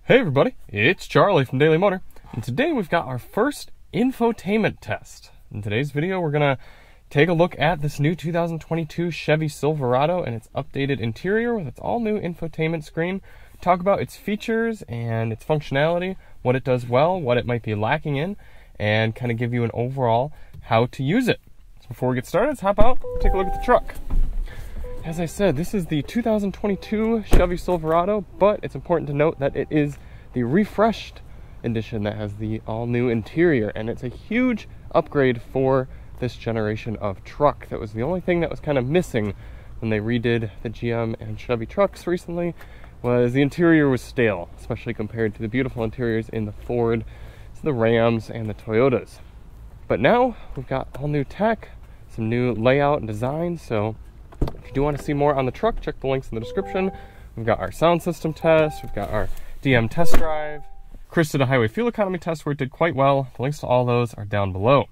Hey everybody, it's Charlie from Daily Motor, and today we've got our first infotainment test. In today's video, we're gonna take a look at this new 2022 Chevy Silverado and its updated interior with its all-new infotainment screen, talk about its features and its functionality, what it does well, what it might be lacking in, and kind of give you an overall how to use it. So before we get started, let's hop out, take a look at the truck. As I said, this is the 2022 Chevy Silverado, but it's important to note that it is the refreshed edition that has the all-new interior, and it's a huge upgrade for this generation of truck. That was the only thing that was kind of missing when they redid the GM and Chevy trucks recently, was the interior was stale, especially compared to the beautiful interiors in the Ford, the Rams, and the Toyotas. But now we've got all new tech, some new layout and design, so if you do want to see more on the truck, check the links in the description. We've got our sound system test, we've got our DM test drive. Chris did a highway fuel economy test where it did quite well. The links to all those are down below.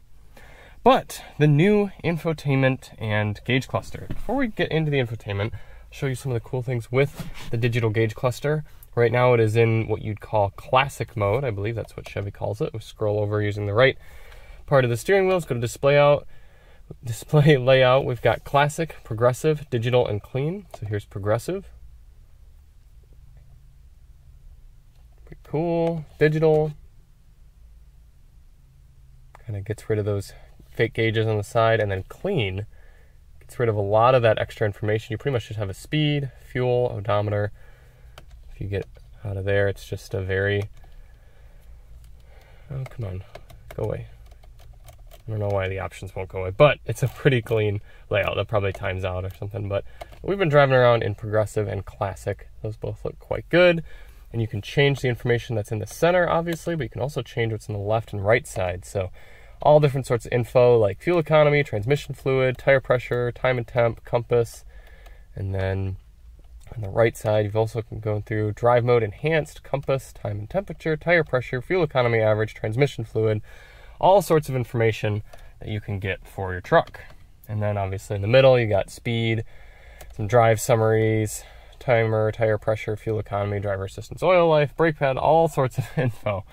But the new infotainment and gauge cluster. Before we get into the infotainment, I'll show you some of the cool things with the digital gauge cluster. Right now it is in what you'd call classic mode. I believe that's what Chevy calls it. We scroll over using the right part of the steering wheel. Let's go to display layout. We've got classic, progressive, digital, and clean. So here's progressive. Pretty cool. Digital kind of gets rid of those fake gauges on the side, and then clean gets rid of a lot of that extra information. You pretty much just have a speed, fuel, odometer. If you get out of there, it's just a very, oh come on, go away. I don't know why the options won't go away, but it's a pretty clean layout. That probably times out or something, but we've been driving around in progressive and classic. Those both look quite good, and you can change the information that's in the center, obviously, but you can also change what's in the left and right side. So all different sorts of info like fuel economy, transmission fluid, tire pressure, time and temp, compass, and then on the right side, you've also been going through drive mode, enhanced, compass, time and temperature, tire pressure, fuel economy average, transmission fluid, all sorts of information that you can get for your truck. And then obviously in the middle, you got speed, some drive summaries, timer, tire pressure, fuel economy, driver assistance, oil life, brake pad, all sorts of info.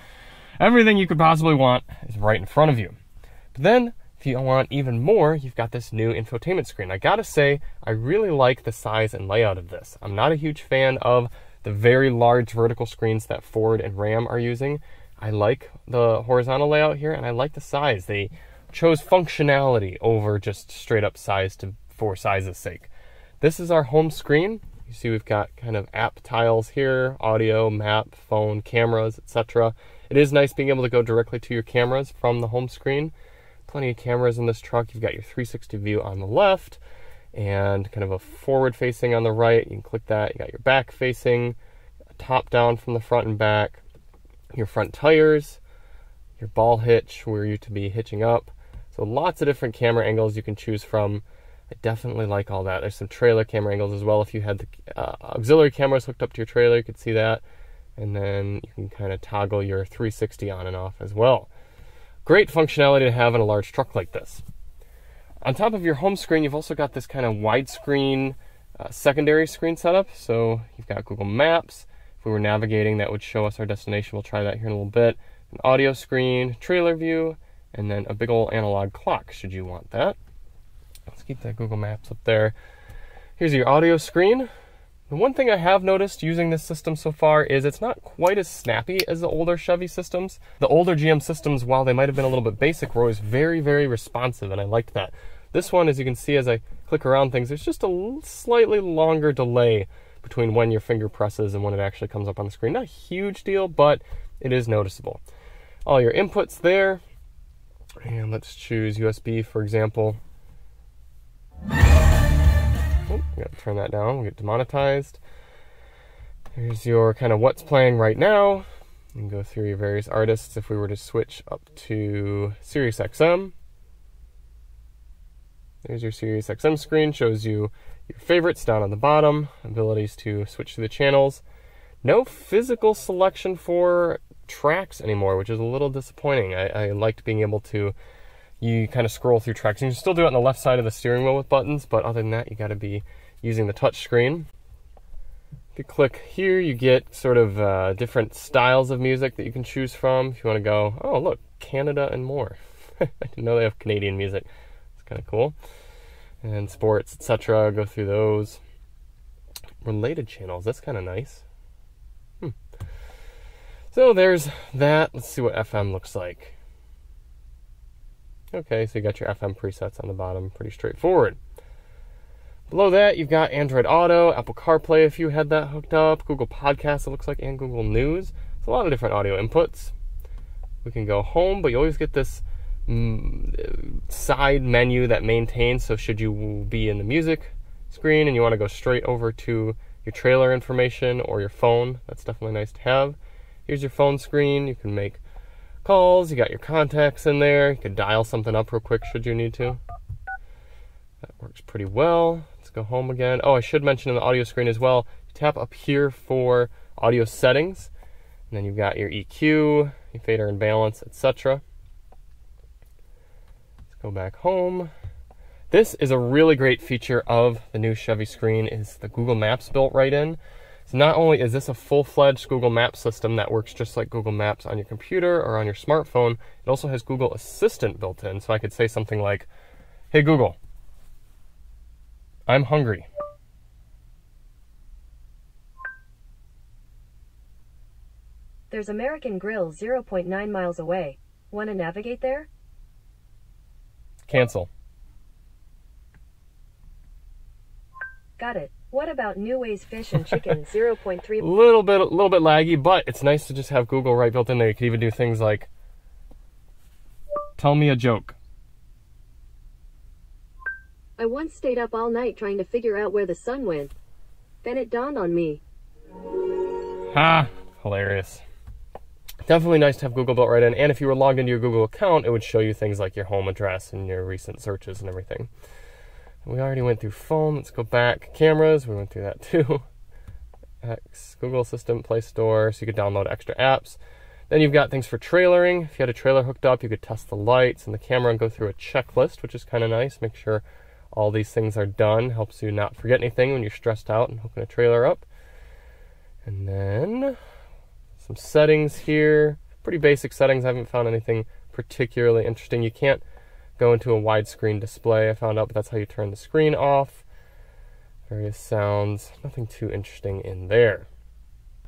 Everything you could possibly want is right in front of you. But then if you want even more, you've got this new infotainment screen. I gotta say, I really like the size and layout of this. I'm not a huge fan of the very large vertical screens that Ford and Ram are using. I like the horizontal layout here, and I like the size. They chose functionality over just straight up size for size's sake. This is our home screen. You see we've got kind of app tiles here, audio, map, phone, cameras, etc. It is nice being able to go directly to your cameras from the home screen. Plenty of cameras in this truck. You've got your 360 view on the left and kind of a forward facing on the right. You can click that. You got your back facing, top down from the front and back, your front tires, your ball hitch where you're to be hitching up. So lots of different camera angles you can choose from. I definitely like all that. There's some trailer camera angles as well. If you had the auxiliary cameras hooked up to your trailer, you could see that. And then you can kind of toggle your 360 on and off as well. Great functionality to have in a large truck like this. On top of your home screen, you've also got this kind of widescreen secondary screen setup. So you've got Google Maps. If we were navigating, that would show us our destination. We'll try that here in a little bit. An audio screen, trailer view, and then a big old analog clock, should you want that. Let's keep that Google Maps up there. Here's your audio screen. The one thing I have noticed using this system so far is it's not quite as snappy as the older Chevy systems. The older GM systems, while they might have been a little bit basic, were always very, very responsive, and I liked that. This one, as you can see as I click around things, there's just a slightly longer delay between when your finger presses and when it actually comes up on the screen. Not a huge deal, but it is noticeable. All your inputs there, and let's choose USB, for example. Oh, we got to turn that down, we'll get demonetized. Here's your kind of what's playing right now. You can go through your various artists. If we were to switch up to Sirius XM, there's your Sirius XM screen, shows you your favorites down on the bottom, abilities to switch through the channels. No physical selection for tracks anymore, which is a little disappointing. I liked being able to, you kind of scroll through tracks. You can still do it on the left side of the steering wheel with buttons, but other than that, you got to be using the touch screen. If you click here, you get sort of different styles of music that you can choose from. If you want to go, oh look, Canada and more. I didn't know they have Canadian music. It's kind of cool. And sports, etc. Go through those. Related channels, that's kind of nice. So there's that. Let's see what FM looks like. Okay, so you got your FM presets on the bottom. Pretty straightforward. Below that, you've got Android Auto, Apple Carplay if you had that hooked up, Google Podcasts it looks like, and Google News. It's a lot of different audio inputs. We can go home, but you always get this side menu that maintains, so should you be in the music screen and you want to go straight over to your trailer information or your phone, that's definitely nice to have. Here's your phone screen. You can make calls. You got your contacts in there. You can dial something up real quick should you need to. That works pretty well. Let's go home again. Oh, I should mention in the audio screen as well, you tap up here for audio settings, and then you've got your EQ, your fader and balance, etc. Let's go back home. This is a really great feature of the new Chevy screen, is the Google Maps built right in. So not only is this a full-fledged Google Maps system that works just like Google Maps on your computer or on your smartphone, it also has Google Assistant built in. So I could say something like, hey Google, I'm hungry. There's American Grill 0.9 miles away. Want to navigate there? Cancel. Got it. What about New Ways Fish and Chicken 0.3? A little bit laggy, but it's nice to just have Google right built in there. You could even do things like, tell me a joke. I once stayed up all night trying to figure out where the sun went. Then it dawned on me. Ha! Hilarious. Definitely nice to have Google built right in, and if you were logged into your Google account, it would show you things like your home address and your recent searches and everything. We already went through phone. Let's go back. Cameras, we went through that too. Google Assistant, Play Store, so you could download extra apps. Then you've got things for trailering. If you had a trailer hooked up, you could test the lights and the camera and go through a checklist, which is kind of nice. Make sure all these things are done. Helps you not forget anything when you're stressed out and hooking a trailer up. And then some settings here. Pretty basic settings. I haven't found anything particularly interesting. You can't go into a widescreen display, I found out, but that's how you turn the screen off. Various sounds, nothing too interesting in there.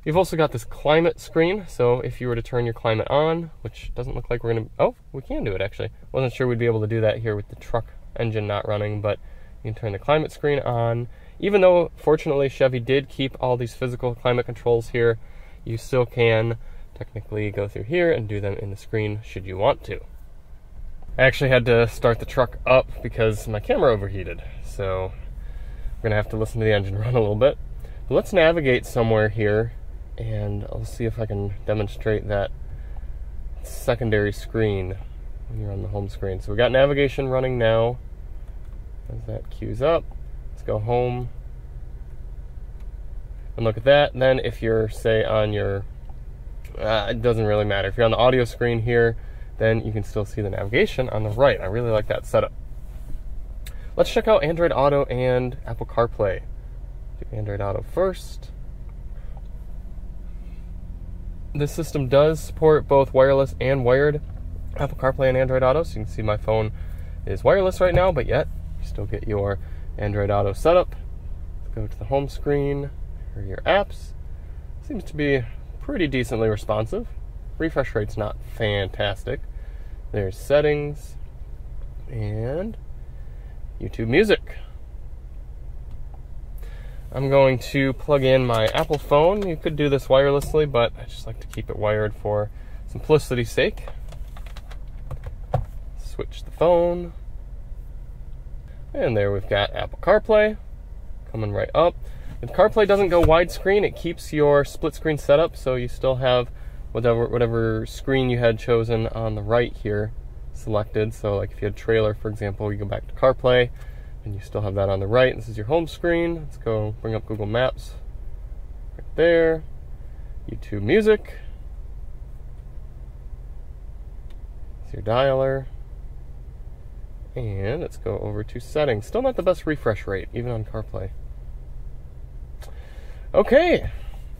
You've also got this climate screen, so if you were to turn your climate on, which doesn't look like we're gonna, oh, we can do it actually. Wasn't sure we'd be able to do that here with the truck engine not running, but you can turn the climate screen on. Even though, fortunately, Chevy did keep all these physical climate controls here, you still can technically go through here and do them in the screen should you want to. I actually had to start the truck up because my camera overheated, so we're gonna have to listen to the engine run a little bit. But let's navigate somewhere here, and I'll see if I can demonstrate that secondary screen when you're on the home screen. So we got navigation running now. As that queues up, let's go home and look at that. Then if you're, say, on your, it doesn't really matter. If you're on the audio screen here, then you can still see the navigation on the right. I really like that setup. Let's check out Android Auto and Apple CarPlay. Do Android Auto first. This system does support both wireless and wired Apple CarPlay and Android Auto, so you can see my phone is wireless right now, but yet you still get your Android Auto setup. Let's go to the home screen or your apps. Seems to be pretty decently responsive. Refresh rate's not fantastic. There's settings and YouTube Music. I'm going to plug in my Apple phone. You could do this wirelessly, but I just like to keep it wired for simplicity's sake. Switch the phone. And there we've got Apple CarPlay coming right up. If CarPlay doesn't go widescreen, it keeps your split screen setup, so you still have whatever screen you had chosen on the right here selected. So like if you had trailer, for example, you go back to CarPlay and you still have that on the right. This is your home screen. Let's go bring up Google Maps right there. YouTube Music. It's your dialer. And let's go over to settings. Still not the best refresh rate, even on CarPlay. Okay,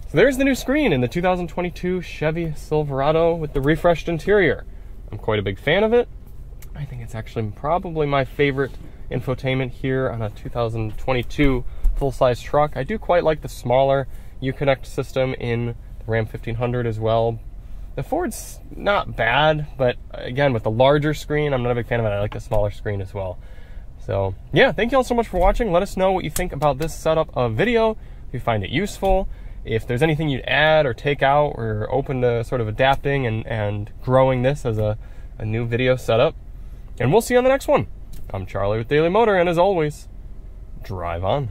so there's the new screen in the 2022 Chevy Silverado with the refreshed interior. I'm quite a big fan of it. I think it's actually probably my favorite infotainment here on a 2022 full-size truck. I do quite like the smaller Uconnect system in the Ram 1500 as well. The Ford's not bad, but again, with the larger screen, I'm not a big fan of it. I like the smaller screen as well. So yeah, thank you all so much for watching. Let us know what you think about this setup of video, if you find it useful, if there's anything you'd add or take out, or open to sort of adapting and growing this as a new video setup. And we'll see you on the next one. I'm Charlie with Daily Motor, and as always, drive on.